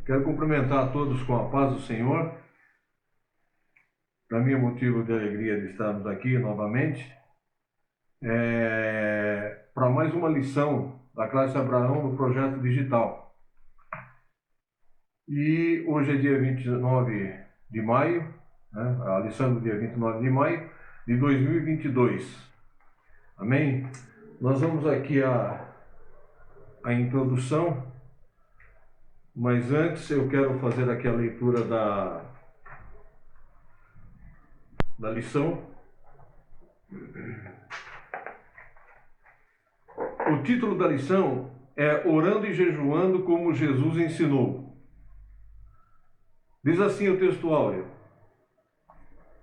Quero cumprimentar a todos com a paz do Senhor. Para mim é motivo de alegria de estarmos aqui novamente. Para mais uma lição da classe Abraão no projeto digital. E hoje é dia 29 de maio, né? A lição do dia 29 de maio de 2022. Amém? Nós vamos aqui a introdução, mas antes eu quero fazer aqui a leitura da lição. O título da lição é Orando e Jejuando como Jesus ensinou. Diz assim o texto áureo: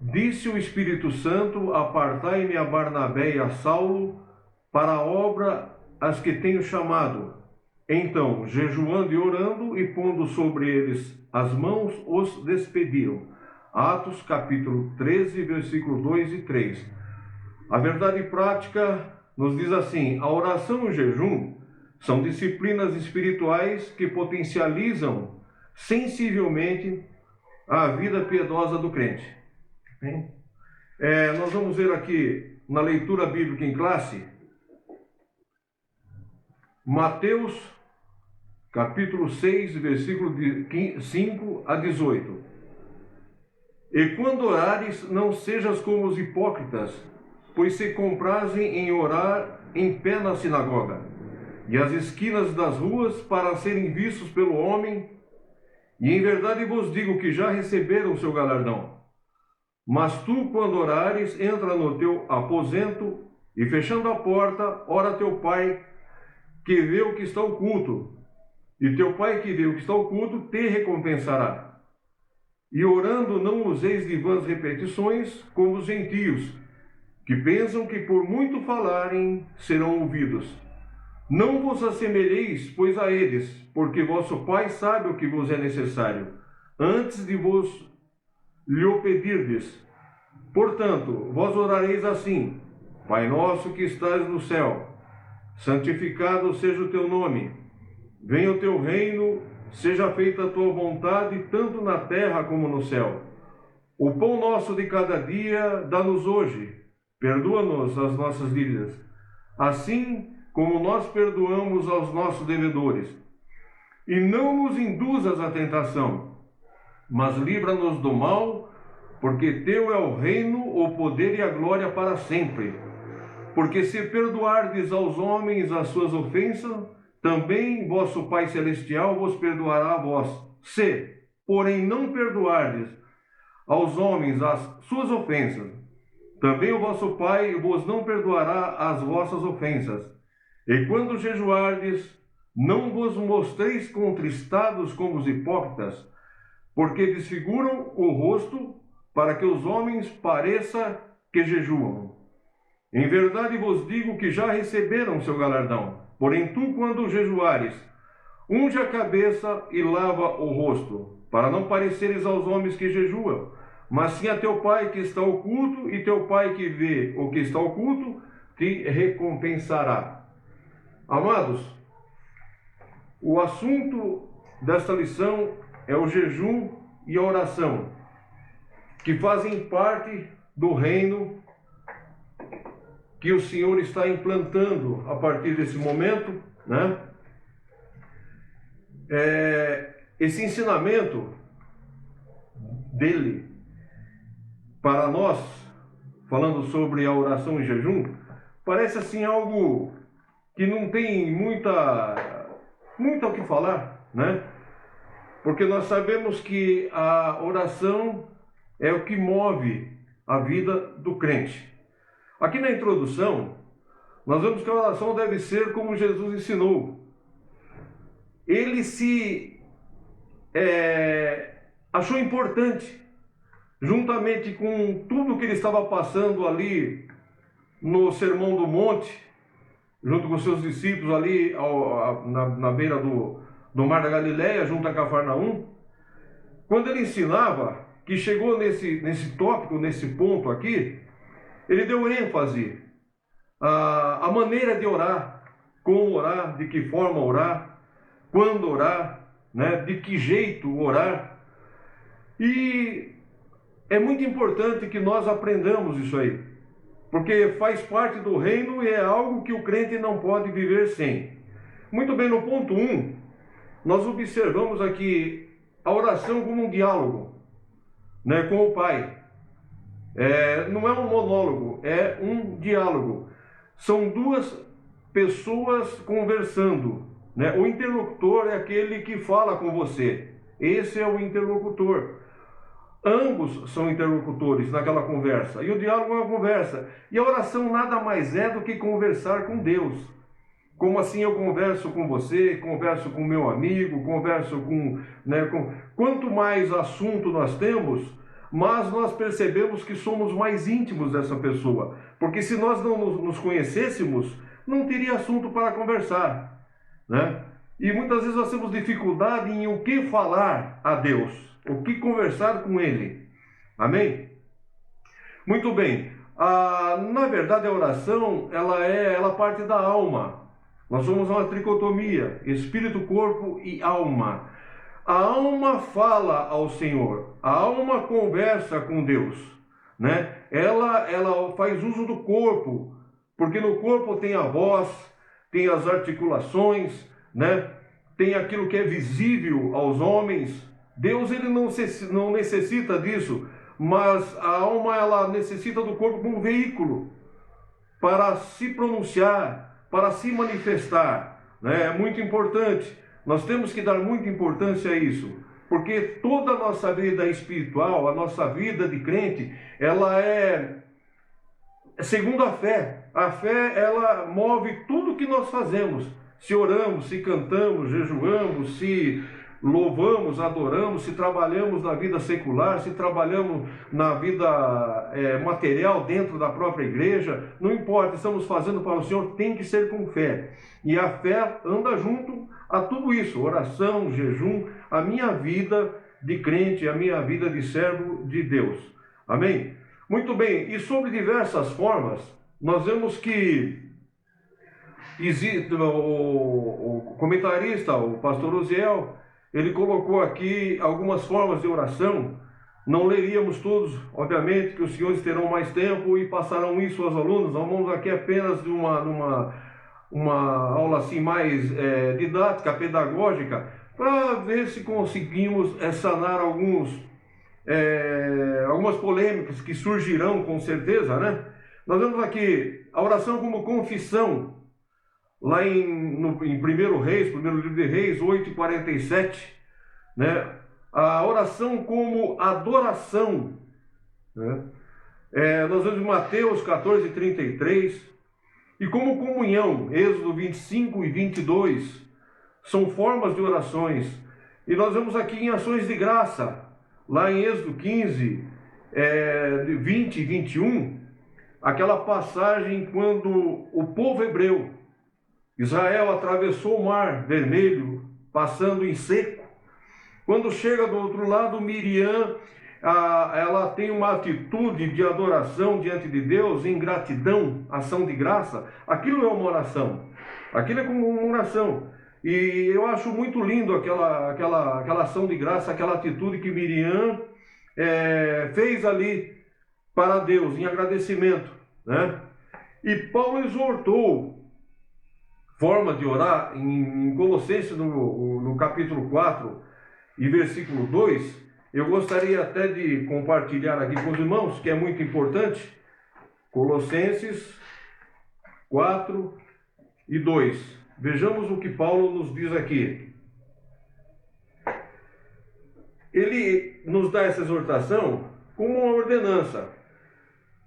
Disse o Espírito Santo, apartai-me a Barnabé e a Saulo para a obra as que tenho chamado. Então, jejuando e orando e pondo sobre eles as mãos, os despediram. Atos capítulo 13, versículo 2 e 3. A verdade prática nos diz assim: a oração e o jejum são disciplinas espirituais que potencializam sensivelmente a vida piedosa do crente. Nós vamos ver aqui na leitura bíblica em classe, Mateus capítulo 6, versículo de 5 a 18. E quando orares, não sejas como os hipócritas, pois se comprazem em orar em pé na sinagoga e às esquinas das ruas para serem vistos pelo homem. E em verdade vos digo que já receberam o seu galardão. Mas tu, quando orares, entra no teu aposento e, fechando a porta, ora a teu pai que vê o que está oculto, e teu pai que vê o que está oculto te recompensará. E orando não useis de vãs repetições, como os gentios, que pensam que por muito falarem serão ouvidos. Não vos assemelheis, pois, a eles, porque vosso Pai sabe o que vos é necessário, antes de vos lhe o pedirdes. Portanto, vós orareis assim: Pai nosso que estás no céu, santificado seja o teu nome. Venha o teu reino, seja feita a tua vontade, tanto na terra como no céu. O pão nosso de cada dia dá-nos hoje. Perdoa-nos as nossas dívidas, assim como nós perdoamos aos nossos devedores. E não nos induzas à tentação, mas livra-nos do mal, porque teu é o reino, o poder e a glória para sempre. Porque se perdoardes aos homens as suas ofensas, também vosso Pai Celestial vos perdoará a vós. Se, porém, não perdoardes aos homens as suas ofensas, também o vosso Pai vos não perdoará as vossas ofensas. E quando jejuardes, não vos mostreis contristados como os hipócritas, porque desfiguram o rosto para que os homens pareça que jejuam. Em verdade vos digo que já receberam seu galardão. Porém tu, quando jejuares, unge a cabeça e lava o rosto, para não pareceres aos homens que jejuam, mas sim a teu Pai que está oculto, e teu Pai que vê o que está oculto te recompensará. Amados, o assunto desta lição é o jejum e a oração, que fazem parte do reino que o Senhor está implantando a partir desse momento, né? Esse ensinamento dele para nós, falando sobre a oração e jejum, parece assim algo que não tem muito o que falar, né? Porque nós sabemos que a oração é o que move a vida do crente. Aqui na introdução, nós vemos que a oração deve ser como Jesus ensinou. Ele se achou importante, juntamente com tudo que ele estava passando ali no Sermão do Monte, junto com seus discípulos ali na beira do Mar da Galileia, junto a Cafarnaum. Quando ele ensinava, que chegou nesse tópico, nesse ponto aqui, ele deu ênfase à maneira de orar, como orar, de que forma orar, quando orar, né, de que jeito orar. E é muito importante que nós aprendamos isso aí, porque faz parte do reino e é algo que o crente não pode viver sem. Muito bem, no ponto 1, nós observamos aqui a oração como um diálogo, né, com o Pai. Não é um monólogo, é um diálogo. São duas pessoas conversando, né? O interlocutor é aquele que fala com você. Esse é o interlocutor. Ambos são interlocutores naquela conversa. E o diálogo é uma conversa. E a oração nada mais é do que conversar com Deus. Como assim eu converso com você, converso com meu amigo, converso com... Quanto mais assunto nós temos, mas nós percebemos que somos mais íntimos dessa pessoa. Porque se nós não nos conhecêssemos, não teria assunto para conversar, né? E muitas vezes nós temos dificuldade em o que falar a Deus, o que conversar com Ele. Amém? Muito bem. Na verdade, a oração, ela parte da alma. Nós somos uma tricotomia, espírito, corpo e alma. A alma fala ao Senhor, a alma conversa com Deus, né? Ela faz uso do corpo, porque no corpo tem a voz, tem as articulações, né? Tem aquilo que é visível aos homens. Deus ele não necessita disso, mas a alma ela necessita do corpo como veículo para se pronunciar, para se manifestar, né? É muito importante. Nós temos que dar muita importância a isso, porque toda a nossa vida espiritual, a nossa vida de crente, ela é segundo a fé. A fé, ela move tudo que nós fazemos. Se oramos, se cantamos, jejuamos, se louvamos, adoramos, se trabalhamos na vida secular, se trabalhamos na vida material dentro da própria igreja, não importa, estamos fazendo para o Senhor, tem que ser com fé. E a fé anda junto a tudo isso, oração, jejum, a minha vida de crente, a minha vida de servo de Deus. Amém? Muito bem, e sobre diversas formas, nós vemos que existe, o comentarista, o pastor Uziel, ele colocou aqui algumas formas de oração. Não leríamos todos, obviamente, que os senhores terão mais tempo e passarão isso aos alunos. Nós vamos aqui apenas de uma aula assim mais didática, pedagógica, para ver se conseguimos sanar algumas polêmicas que surgirão com certeza, né? Nós vemos aqui a oração como confissão, lá em 1 Reis, primeiro livro de Reis, 8:47, né? A oração como adoração, né? Nós vemos em Mateus 14:33, e como comunhão, Êxodo 25 e 22, são formas de orações. E nós vemos aqui em ações de graça, lá em Êxodo 15, 20 e 21, aquela passagem quando o povo hebreu, Israel, atravessou o mar vermelho, passando em seco. Quando chega do outro lado, Miriam, ela tem uma atitude de adoração diante de Deus, em gratidão, ação de graça. Aquilo é uma oração. Aquilo é como uma oração. E eu acho muito lindo aquela ação de graça, aquela atitude que Miriam fez ali para Deus, em agradecimento, né? E Paulo exortou forma de orar em Colossenses, no capítulo 4 e versículo 2. Eu gostaria até de compartilhar aqui com os irmãos, que é muito importante. Colossenses 4 e 2. Vejamos o que Paulo nos diz aqui. Ele nos dá essa exortação como uma ordenança.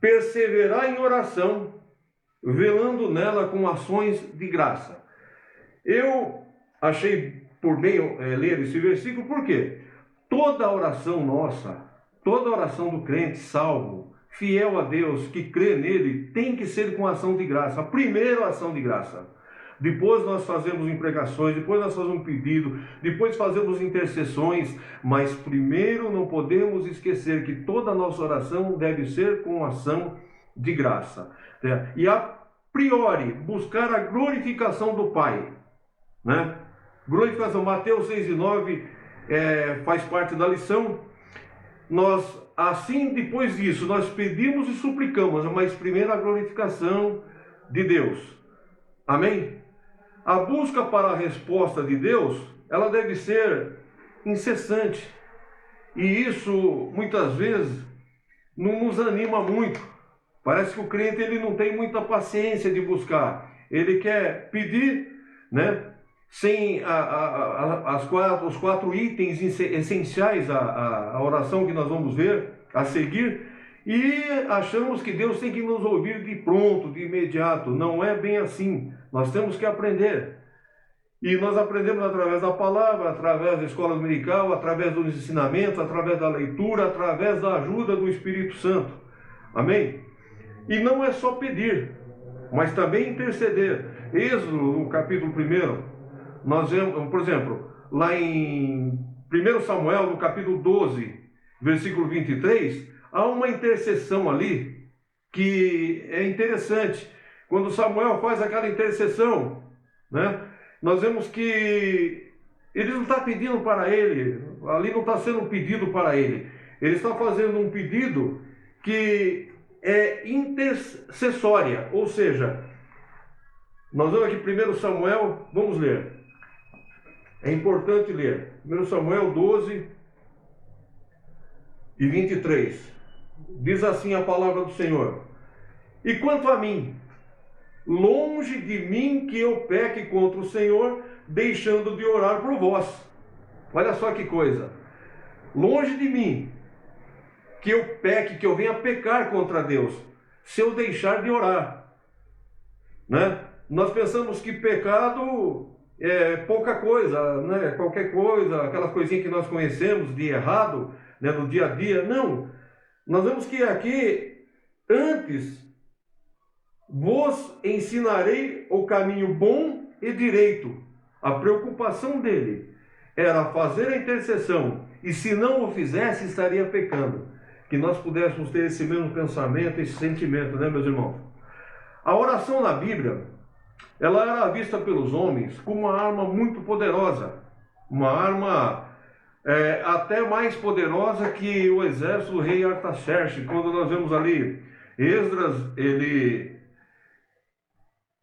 Perseverar em oração, velando nela com ações de graça. Eu achei por bem ler esse versículo, por quê? Toda oração nossa, toda oração do crente salvo, fiel a Deus, que crê nele, tem que ser com ação de graça. Primeiro, ação de graça. Depois nós fazemos imprecações, depois nós fazemos um pedido, depois fazemos intercessões, mas primeiro não podemos esquecer que toda a nossa oração deve ser com ação de graça. E a priori, buscar a glorificação do Pai, né? Glorificação, Mateus 6 e 9 faz parte da lição. Nós, assim, depois disso, nós pedimos e suplicamos, mas primeiro a glorificação de Deus. Amém? A busca para a resposta de Deus, ela deve ser incessante. E isso, muitas vezes, não nos anima muito. Parece que o crente ele não tem muita paciência de buscar. Ele quer pedir, né? Sem os 4 itens essenciais à oração que nós vamos ver a seguir, e achamos que Deus tem que nos ouvir de pronto, de imediato. Não é bem assim. Nós temos que aprender. E nós aprendemos através da palavra, através da escola dominical, através dos ensinamentos, através da leitura, através da ajuda do Espírito Santo. Amém? E não é só pedir, mas também interceder. Êxodo, no capítulo 1, nós vemos, por exemplo, lá em 1 Samuel, no capítulo 12, versículo 23, há uma intercessão ali que é interessante. Quando Samuel faz aquela intercessão, né, nós vemos que ele não está pedindo para ele, ali não está sendo um pedido para ele. Ele está fazendo um pedido que é intercessória, ou seja, nós vemos aqui 1 Samuel, vamos ler. É importante ler. 1 Samuel 12 e 23. Diz assim a palavra do Senhor: E quanto a mim, longe de mim que eu peque contra o Senhor, deixando de orar por vós. Olha só que coisa. Longe de mim que eu peque, que eu venha pecar contra Deus, se eu deixar de orar. Né? Nós pensamos que pecado é pouca coisa, né? Qualquer coisa, aquelas coisinhas que nós conhecemos de errado, né? No dia a dia. Não, nós vemos que aqui, antes, vos ensinarei o caminho bom e direito. A preocupação dele era fazer a intercessão, e se não o fizesse, estaria pecando. Que nós pudéssemos ter esse mesmo pensamento, esse sentimento, né, meus irmãos? A oração na Bíblia, ela era vista pelos homens como uma arma muito poderosa, uma arma até mais poderosa que o exército do rei Artaxerxes. Quando nós vemos ali Esdras, ele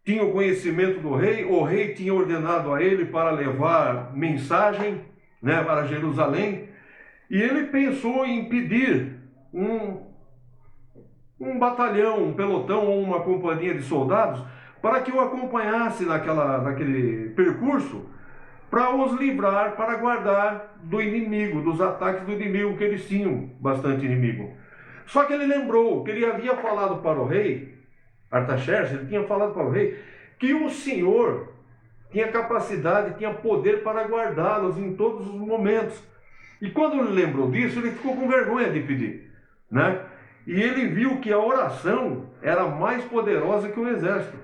tinha o conhecimento do rei, o rei tinha ordenado a ele para levar mensagem, né, para Jerusalém, e ele pensou em pedir um batalhão, um pelotão ou uma companhia de soldados para que o acompanhasse naquele percurso, para os livrar, para guardar do inimigo, dos ataques do inimigo, que eles tinham bastante inimigo. Só que ele lembrou que ele havia falado para o rei Artaxerxes, ele tinha falado para o rei que o Senhor tinha capacidade, tinha poder para guardá-los em todos os momentos. E quando ele lembrou disso, ele ficou com vergonha de pedir, né? E ele viu que a oração era mais poderosa que o exército.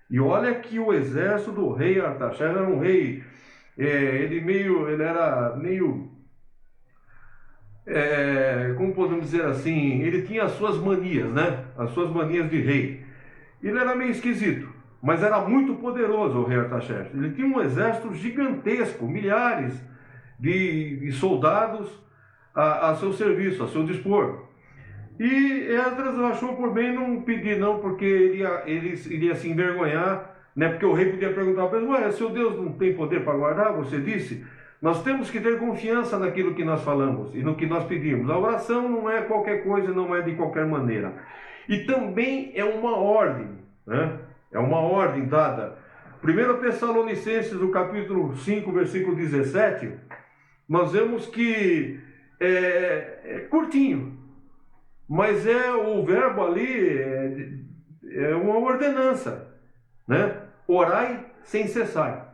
E olha que o exército do rei Artaxerxes era um rei, ele era meio, como podemos dizer assim, ele tinha as suas manias, né? As suas manias de rei. Ele era meio esquisito, mas era muito poderoso o rei Artaxerxes. Ele tinha um exército gigantesco, milhares de soldados a seu serviço, a seu dispor. E Esdras achou por bem não pedir não, porque ele iria se envergonhar, né? Porque o rei podia perguntar para ele: ué, seu Deus não tem poder para guardar? Você disse. Nós temos que ter confiança naquilo que nós falamos e no que nós pedimos. A oração não é qualquer coisa, não é de qualquer maneira. E também é uma ordem, né? É uma ordem dada. 1 Tessalonicenses, no capítulo 5, versículo 17, nós vemos que é curtinho, mas o verbo ali é uma ordenança, né? Orai sem cessar.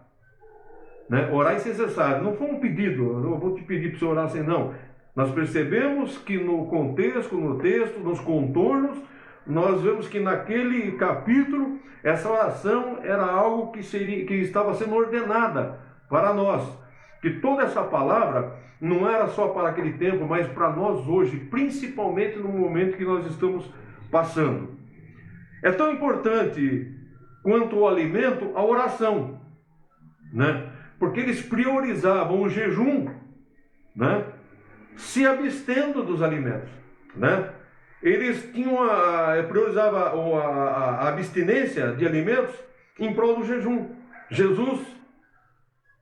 Né? Orai sem cessar. Não foi um pedido, eu não vou te pedir para você orar sem não. Nós percebemos que no contexto, no texto, nos contornos, nós vemos que naquele capítulo, essa oração era algo que estava sendo ordenada para nós. Que toda essa palavra não era só para aquele tempo, mas para nós hoje, principalmente no momento que nós estamos passando. É tão importante quanto o alimento, a oração, né? porque eles priorizavam o jejum, né? Se abstendo dos alimentos, né? Eles priorizavam a abstinência de alimentos em prol do jejum. Jesus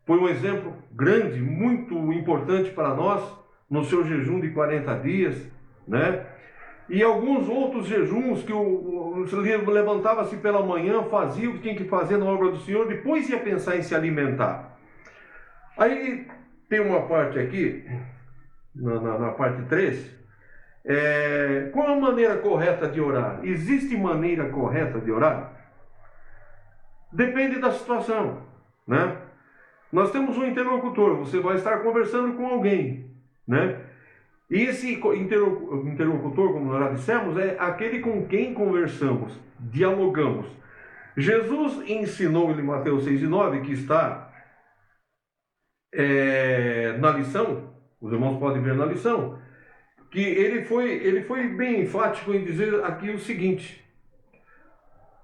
foi um exemplo grande, muito importante para nós, no seu jejum de 40 dias, né? E alguns outros jejuns que levantava-se pela manhã, fazia o que tinha que fazer na obra do Senhor, depois ia pensar em se alimentar. Aí tem uma parte aqui, na parte 3, qual a maneira correta de orar? Existe maneira correta de orar? Depende da situação, né? Nós temos um interlocutor, você vai estar conversando com alguém, né? E esse interlocutor, como nós já dissemos, é aquele com quem conversamos, dialogamos. Jesus ensinou em Mateus 6:9, que está na lição, os irmãos podem ver na lição, que ele foi bem enfático em dizer aqui o seguinte: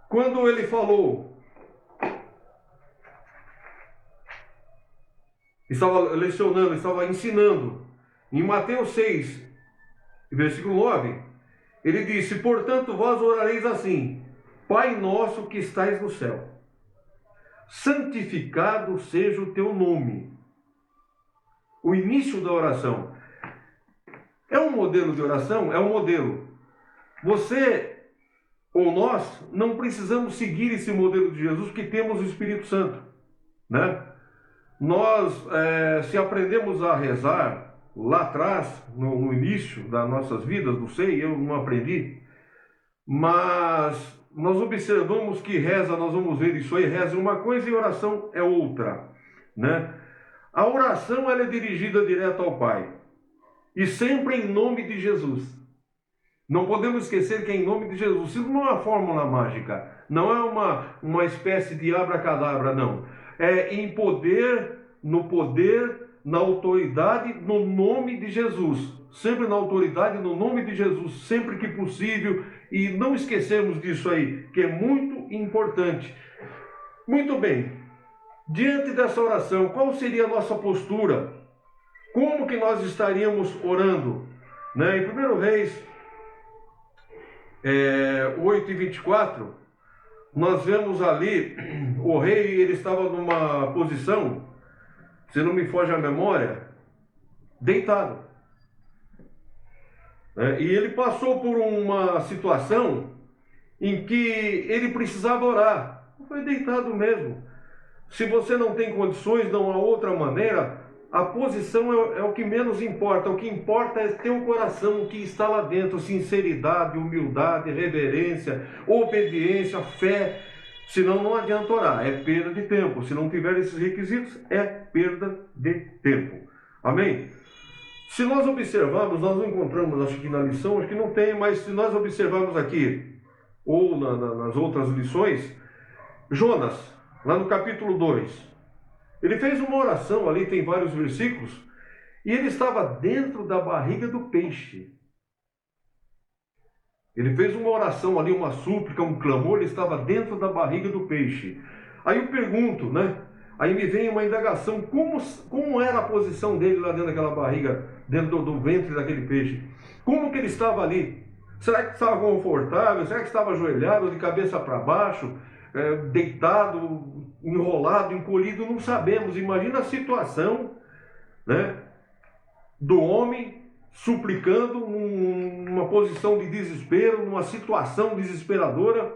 quando ele falou, estava lecionando, estava ensinando, em Mateus 6, versículo 9, ele disse: portanto vós orareis assim: Pai nosso que estais no céu, santificado seja o teu nome. O início da oração é um modelo de oração? É um modelo. Você ou nós não precisamos seguir esse modelo de Jesus, porque temos o Espírito Santo, né? Nós, se aprendemos a rezar lá atrás, no início das nossas vidas, não sei, eu não aprendi, mas nós observamos que reza, nós vamos ver isso aí, reza é uma coisa e oração é outra, né? A oração, ela é dirigida direto ao Pai, e sempre em nome de Jesus. Não podemos esquecer que é em nome de Jesus. Isso não é uma fórmula mágica, não é uma espécie de abracadabra, não. É em poder, na autoridade, no nome de Jesus. Sempre na autoridade, no nome de Jesus, sempre que possível. E não esquecemos disso aí, que é muito importante. Muito bem. Diante dessa oração, qual seria a nossa postura? Como que nós estaríamos orando? Né? Em 1 Reis 8:24, nós vemos ali, o rei, ele estava numa posição, se não me foge a memória, deitado. E ele passou por uma situação em que ele precisava orar. Foi deitado mesmo. Se você não tem condições, não há outra maneira, a posição é o que menos importa. O que importa é ter o coração, o que está lá dentro, sinceridade, humildade, reverência, obediência, fé. Senão não adianta orar, é perda de tempo. Se não tiver esses requisitos, é perda de tempo. Amém? Se nós observarmos, nós não encontramos, acho que na lição, acho que não tem, mas se nós observarmos aqui, ou nas outras lições, Jonas, lá no capítulo 2, ele fez uma oração ali, tem vários versículos, e ele estava dentro da barriga do peixe. Ele fez uma oração ali, uma súplica, um clamor, ele estava dentro da barriga do peixe. Aí eu pergunto, né? Aí me vem uma indagação, como era a posição dele lá dentro daquela barriga, dentro do ventre daquele peixe? Como que ele estava ali? Será que estava confortável? Será que estava ajoelhado, de cabeça para baixo, deitado, enrolado, encolhido? Não sabemos. Imagina a situação, né, do homem suplicando numa posição de desespero, numa situação desesperadora,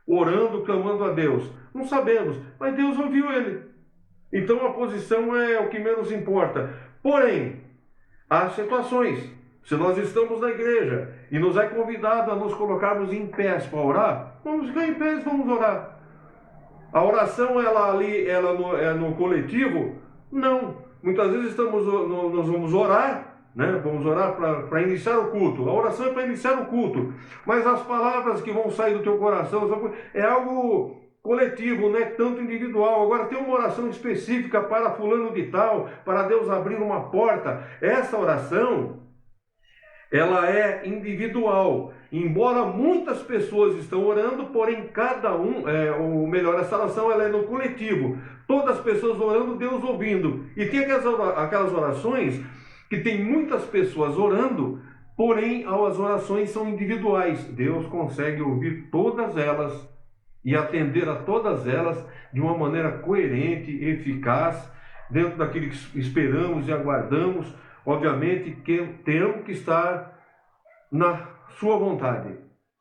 orando, clamando a Deus. Não sabemos, mas Deus ouviu ele. Então a posição é o que menos importa. Porém, há situações. Se nós estamos na igreja e nos é convidado a nos colocarmos em pés para orar, vamos ficar em pés, vamos orar. A oração, ela é no coletivo? Não. Muitas vezes nós vamos orar, né? Vamos orar para iniciar o culto. A oração é para iniciar o culto. Mas as palavras que vão sair do teu coração é algo coletivo, não é tanto individual. Agora tem uma oração específica para fulano de tal, para Deus abrir uma porta. Essa oração, ela é individual. Embora muitas pessoas estão orando, porém cada um, ou melhor, essa oração ela é no coletivo. Todas as pessoas orando, Deus ouvindo. E tem aquelas orações que tem muitas pessoas orando, porém as orações são individuais. Deus consegue ouvir todas elas e atender a todas elas de uma maneira coerente e eficaz, dentro daquilo que esperamos e aguardamos. Obviamente que temos que estar na sua vontade.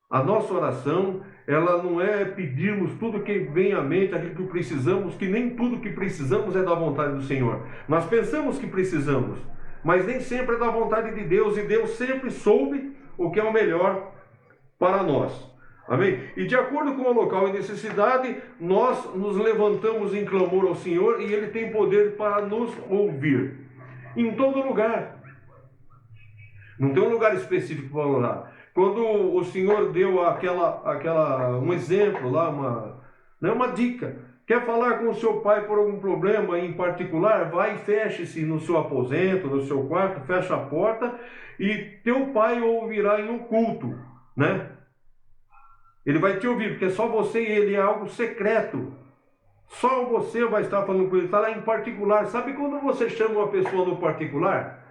A nossa oração, ela não é pedirmos tudo que vem à mente, aquilo que precisamos, que nem tudo que precisamos é da vontade do Senhor. Nós pensamos que precisamos, mas nem sempre é da vontade de Deus, e Deus sempre soube o que é o melhor para nós. Amém? E de acordo com o local e necessidade, nós nos levantamos em clamor ao Senhor, e Ele tem poder para nos ouvir. Em todo lugar. Não tem um lugar específico para orar. Quando o Senhor deu um exemplo lá, uma dica, quer falar com o seu pai por algum problema em particular, vai e feche-se no seu aposento, no seu quarto, fecha a porta, e teu pai ouvirá em oculto, né? Ele vai te ouvir, porque só você e ele, é algo secreto. Só você vai estar falando com ele, está lá em particular. Sabe quando você chama uma pessoa no particular?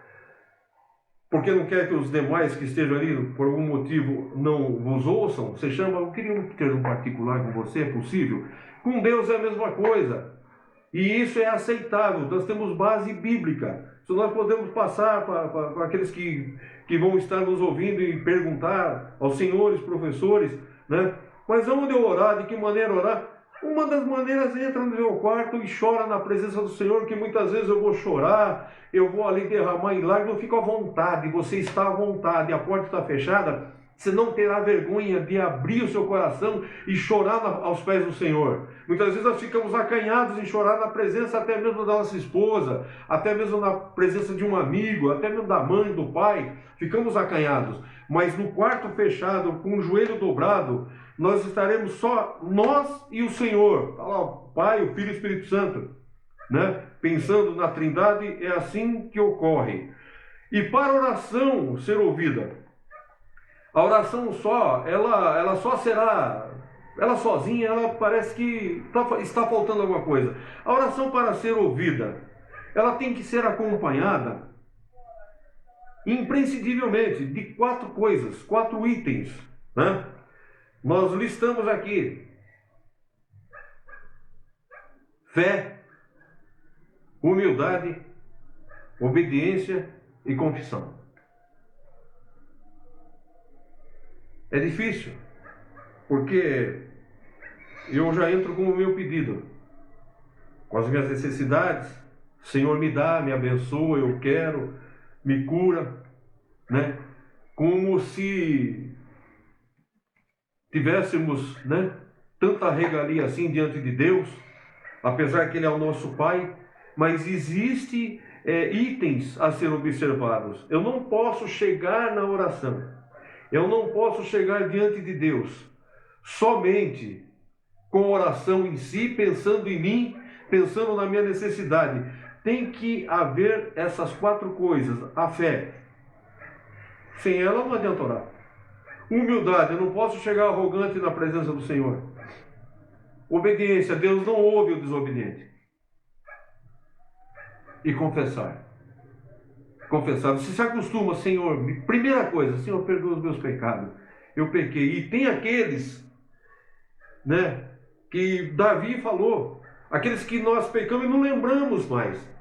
Porque não quer que os demais que estejam ali, por algum motivo, não vos ouçam? Você chama, eu queria ter um particular com você, é possível? Com Deus é a mesma coisa. E isso é aceitável, nós temos base bíblica. Se nós podemos passar para aqueles que vão estar nos ouvindo e perguntar aos senhores professores, né? Mas aonde eu orar, de que maneira orar? Uma das maneiras, entra no meu quarto e chora na presença do Senhor, que muitas vezes eu vou chorar, eu vou ali derramar em lágrimas, eu fico à vontade, você está à vontade, a porta está fechada, você não terá vergonha de abrir o seu coração e chorar aos pés do Senhor. Muitas vezes nós ficamos acanhados em chorar na presença até mesmo da nossa esposa, até mesmo na presença de um amigo, até mesmo da mãe, do pai, ficamos acanhados. Mas no quarto fechado, com o joelho dobrado, nós estaremos só nós e o Senhor. Está lá o Pai, o Filho e o Espírito Santo, né? Pensando na Trindade, é assim que ocorre. E para a oração ser ouvida, a oração só, ela só será, ela sozinha, ela parece que está faltando alguma coisa. A oração, para ser ouvida, ela tem que ser acompanhada, imprescindivelmente, de 4 coisas, 4 itens, né? Nós listamos aqui: fé, humildade, obediência e confissão. É difícil, porque eu já entro com o meu pedido, com as minhas necessidades. Senhor, me dá, me abençoa, eu quero, me cura, né? Como se tivéssemos, né, tanta regalia assim diante de Deus, apesar que Ele é o nosso Pai, mas existe itens a ser observados. Eu não posso chegar na oração, eu não posso chegar diante de Deus somente com oração em si, pensando em mim, pensando na minha necessidade. Tem que haver essas 4 coisas. A fé, sem ela não adianta orar. Humildade, eu não posso chegar arrogante na presença do Senhor. Obediência, Deus não ouve o desobediente. E confessar. Confessar, você se acostuma, Senhor, primeira coisa, Senhor, perdoa os meus pecados. Eu pequei. E tem aqueles, né, que Davi falou, aqueles que nós pecamos e não lembramos mais.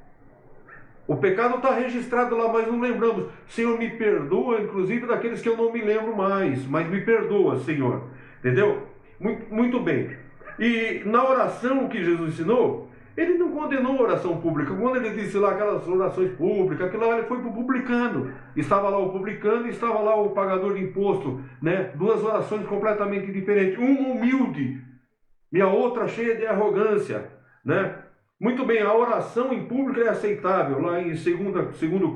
O pecado está registrado lá, mas não lembramos. Senhor, me perdoa, inclusive daqueles que eu não me lembro mais, mas me perdoa, Senhor. Entendeu? Muito bem. E na oração que Jesus ensinou, Ele não condenou a oração pública. Quando Ele disse lá aquelas orações públicas, aquilo lá, Ele foi para o publicano. Estava lá o publicano e estava lá o pagador de imposto, né? 2 orações completamente diferentes. Uma humilde e a outra cheia de arrogância, né? Muito bem, a oração em público é aceitável. Lá em 2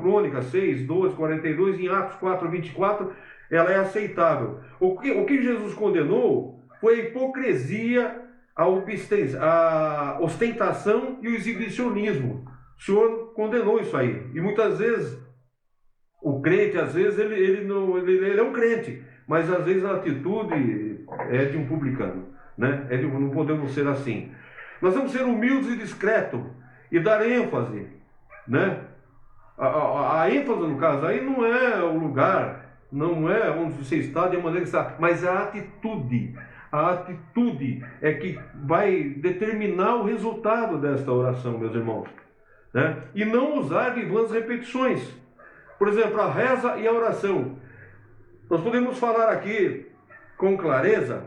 Crônicas 6, 12, 42, em Atos 4, 24, ela é aceitável. O que Jesus condenou foi a hipocrisia, a ostentação e o exibicionismo. O Senhor condenou isso aí. E muitas vezes O crente, às vezes, ele é um crente, mas às vezes a atitude é de um publicano, né? Não podemos ser assim. Nós vamos ser humildes e discretos e dar ênfase, né? A ênfase, no caso, aí não é o lugar, não é onde você está, de maneira que está, mas a atitude. A atitude é que vai determinar o resultado desta oração, meus irmãos, né? E não usar de vãs repetições. Por exemplo, a reza e a oração. Nós podemos falar aqui com clareza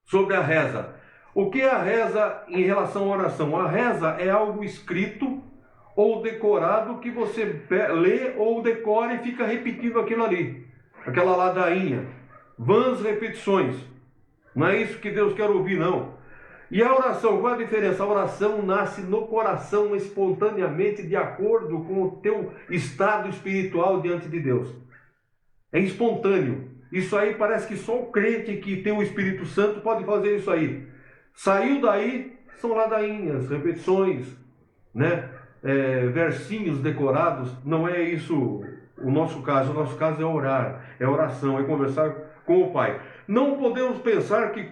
sobre a reza. O que é a reza em relação à oração? A reza é algo escrito ou decorado que você lê ou decora e fica repetindo aquilo ali. Aquela ladainha. Vãs repetições. Não é isso que Deus quer ouvir, não. E a oração, qual é a diferença? A oração nasce no coração espontaneamente de acordo com o teu estado espiritual diante de Deus. É espontâneo. Isso aí parece que só o crente que tem o Espírito Santo pode fazer isso aí. Saiu daí, são ladainhas, repetições, né? Versinhos decorados. Não é isso o nosso caso. O nosso caso é orar, é oração, é conversar com o Pai. Não podemos pensar que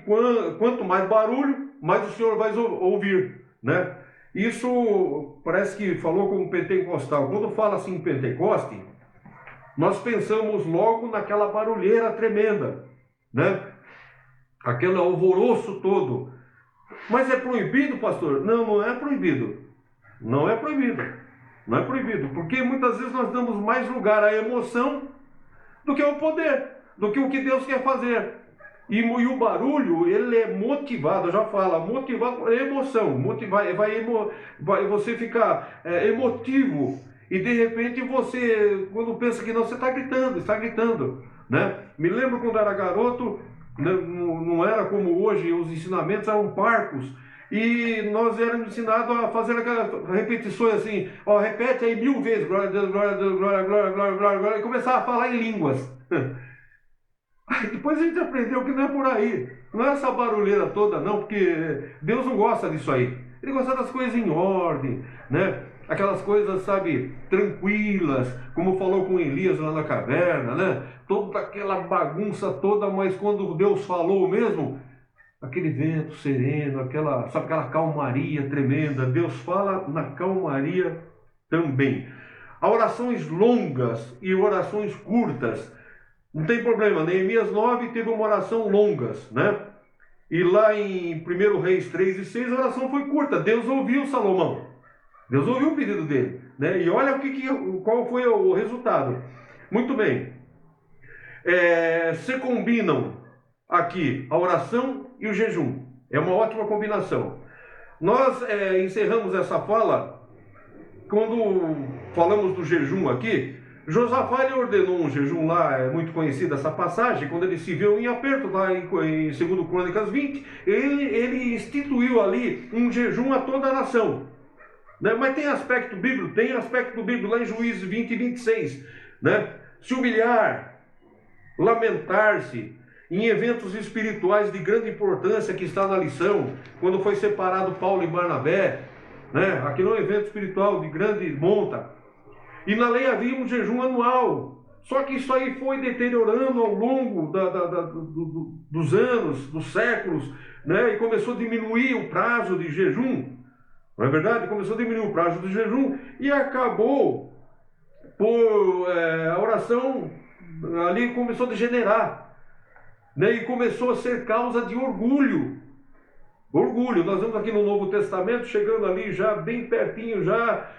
quanto mais barulho, mais o Senhor vai ouvir, né? Isso parece que falou como pentecostal. Quando fala assim em Pentecoste, nós pensamos logo naquela barulheira tremenda, né? Aquele alvoroço todo. Mas é proibido, pastor? Não, não é proibido. Não é proibido. Não é proibido. Porque muitas vezes nós damos mais lugar à emoção do que ao poder, do que o que Deus quer fazer. E o barulho, ele é motivado, já fala, motivado por emoção. Vai você ficar emotivo. E de repente você, quando pensa que não, você está gritando, né? Me lembro quando era garoto, não era como hoje, os ensinamentos eram parcos. E nós éramos ensinados a fazer aquelas repetições assim, ó, repete aí 1000 vezes, glória a Deus, glória a Deus, glória, glória, glória, glória, glória, e começar a falar em línguas. Aí depois a gente aprendeu que não é por aí, não é essa barulheira toda não, porque Deus não gosta disso aí. Ele gosta das coisas em ordem, né? Aquelas coisas, sabe, tranquilas, como falou com Elias lá na caverna, né? Toda aquela bagunça toda, mas quando Deus falou mesmo, aquele vento sereno, aquela calmaria tremenda. Deus fala na calmaria também. Há orações longas e orações curtas. Não tem problema. Neemias 9 teve uma oração longas, né? E lá em 1 Reis 3 e 6 a oração foi curta. Deus ouviu Salomão. Deus ouviu o pedido dele, né? E olha qual foi o resultado. Muito bem. Se combinam aqui a oração e o jejum. É uma ótima combinação. Nós encerramos essa fala quando falamos do jejum aqui. Josafá ordenou um jejum lá, é muito conhecida essa passagem, quando ele se viu em aperto, lá em 2 Crônicas 20, ele instituiu ali um jejum a toda a nação. Né? Mas tem aspecto bíblico lá em Juízes 20 e 26. Né? Se humilhar, lamentar-se, em eventos espirituais de grande importância que está na lição, quando foi separado Paulo e Barnabé, né? Aquilo é um evento espiritual de grande monta. E na lei havia um jejum anual. Só que isso aí foi deteriorando ao longo dos anos, dos séculos, né? E começou a diminuir o prazo de jejum. Não é verdade? Começou a diminuir o prazo de jejum e acabou por a oração ali começou a degenerar, né? E começou a ser causa de orgulho. Orgulho. Nós vemos aqui no Novo Testamento, chegando ali já bem pertinho, já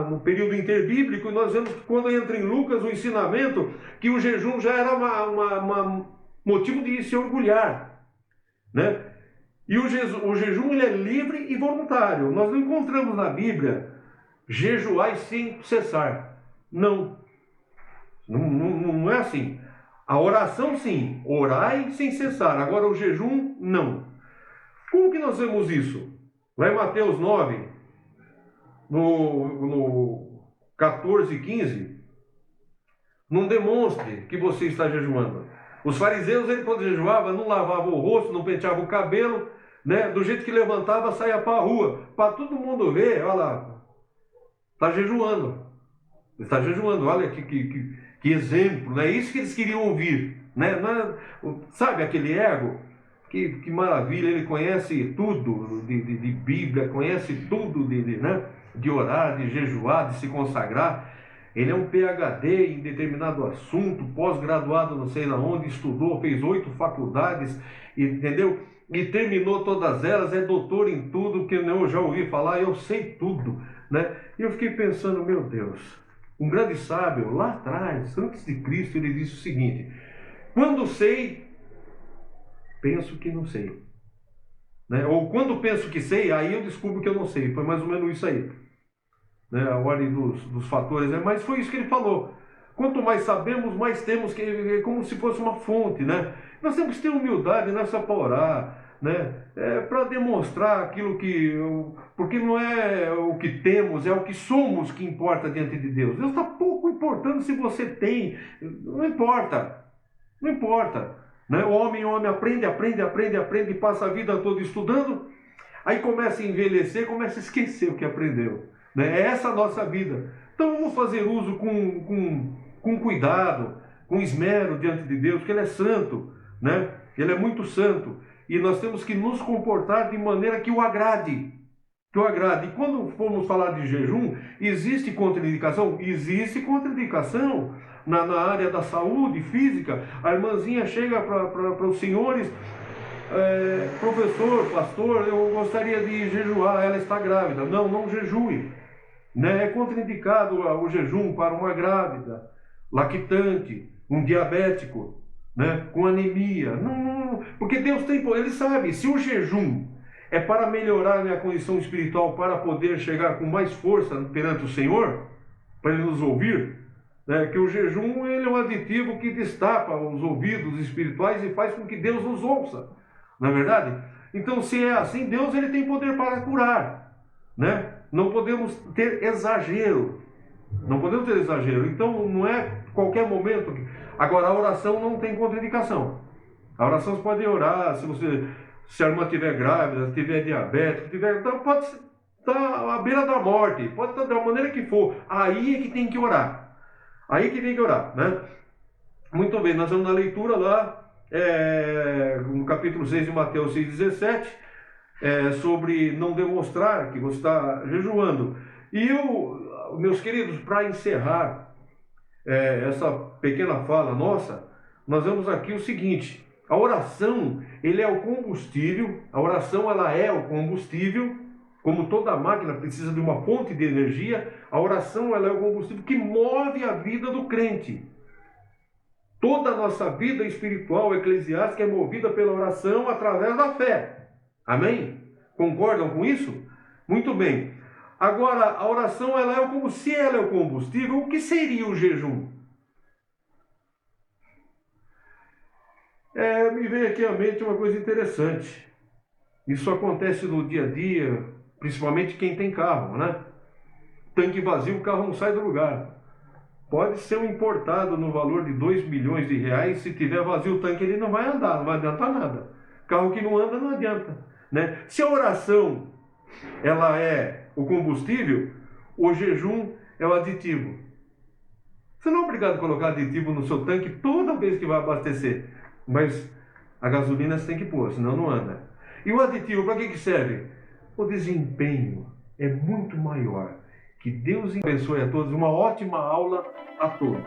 no período interbíblico, nós vemos que quando entra em Lucas o ensinamento que o jejum já era motivo de se orgulhar, né? E o jejum ele é livre e voluntário. Nós não encontramos na Bíblia jejuai sem cessar. Não é assim. A oração sim, orai sem cessar. Agora o jejum não. Como que nós vemos isso? Lá em Mateus 9, no 14 e 15, não demonstre que você está jejuando. Os fariseus, quando jejuava, não lavavam o rosto, não penteavam o cabelo, né? Do jeito que levantava, saia para a rua, para todo mundo ver, olha lá, está jejuando. Está jejuando, olha que exemplo, né? É isso que eles queriam ouvir, né? Sabe aquele ego? Que maravilha, ele conhece tudo de Bíblia, conhece tudo né? De orar, de jejuar, de se consagrar. Ele é um PhD em determinado assunto, pós-graduado não sei na onde, estudou, fez 8 faculdades, entendeu? E terminou todas elas, é doutor em tudo, que eu já ouvi falar, eu sei tudo, né? E eu fiquei pensando, meu Deus, um grande sábio, lá atrás, antes de Cristo, ele disse o seguinte: quando sei, penso que não sei. Né? Ou quando penso que sei, aí eu descubro que eu não sei. Foi mais ou menos isso aí. Né? A ordem dos fatores. Mas foi isso que ele falou. Quanto mais sabemos, mais temos, que como se fosse uma fonte. Né? Nós temos que ter humildade, não é só para orar. Né? Para demonstrar aquilo que... Porque não é o que temos, é o que somos que importa diante de Deus. Deus está pouco importando se você tem. Não importa. Não importa. Né? O homem aprende, passa a vida toda estudando, aí começa a envelhecer, começa a esquecer o que aprendeu. Né? É essa a nossa vida. Então vamos fazer uso com cuidado, com esmero diante de Deus, porque Ele é santo, né? Ele é muito santo. E nós temos que nos comportar de maneira que o agrade. Que o agrade. E quando formos falar de jejum, existe contraindicação? Existe contraindicação. Na área da saúde física, a irmãzinha chega para os senhores, professor, pastor, eu gostaria de jejuar, ela está grávida. Não, não jejue. Né? É contraindicado o jejum para uma grávida, lactante, um diabético, né? Com anemia. Não, porque Deus tem poder, Ele sabe, se o jejum é para melhorar a minha condição espiritual, para poder chegar com mais força perante o Senhor, para Ele nos ouvir, né, que o jejum ele é um aditivo que destapa os ouvidos espirituais e faz com que Deus nos ouça, não é verdade? Então, se é assim, Deus ele tem poder para curar, né? Não podemos ter exagero, não podemos ter exagero. Então, não é qualquer momento. Agora, a oração não tem contraindicação. A oração você pode orar, se a irmã estiver grávida, se tiver diabético, então pode estar à beira da morte, pode estar da maneira que for, aí é que tem que orar. Aí que tem que orar, né? Muito bem, nós vamos na leitura lá, no capítulo 6 de Mateus 6,17, sobre não demonstrar que você está jejuando. E meus queridos, para encerrar essa pequena fala nossa, nós vemos aqui o seguinte: a oração, ele é o combustível, a oração ela é o combustível. Como toda máquina precisa de uma fonte de energia, a oração ela é o combustível que move a vida do crente. Toda a nossa vida espiritual, eclesiástica, é movida pela oração através da fé. Amém? Concordam com isso? Muito bem. Agora, a oração ela é se ela é o combustível, o que seria o jejum? Me veio aqui à mente uma coisa interessante. Isso acontece no dia a dia, principalmente quem tem carro, né? Tanque vazio, o carro não sai do lugar. Pode ser um importado no valor de 2 milhões de reais, se tiver vazio o tanque ele não vai andar, não vai adiantar nada. Carro que não anda não adianta, né? Se a oração ela é o combustível, o jejum é o aditivo. Você não é obrigado a colocar aditivo no seu tanque toda vez que vai abastecer, mas a gasolina você tem que pôr, senão não anda. E o aditivo, para que serve? O desempenho é muito maior. Que Deus abençoe a todos. Uma ótima aula a todos.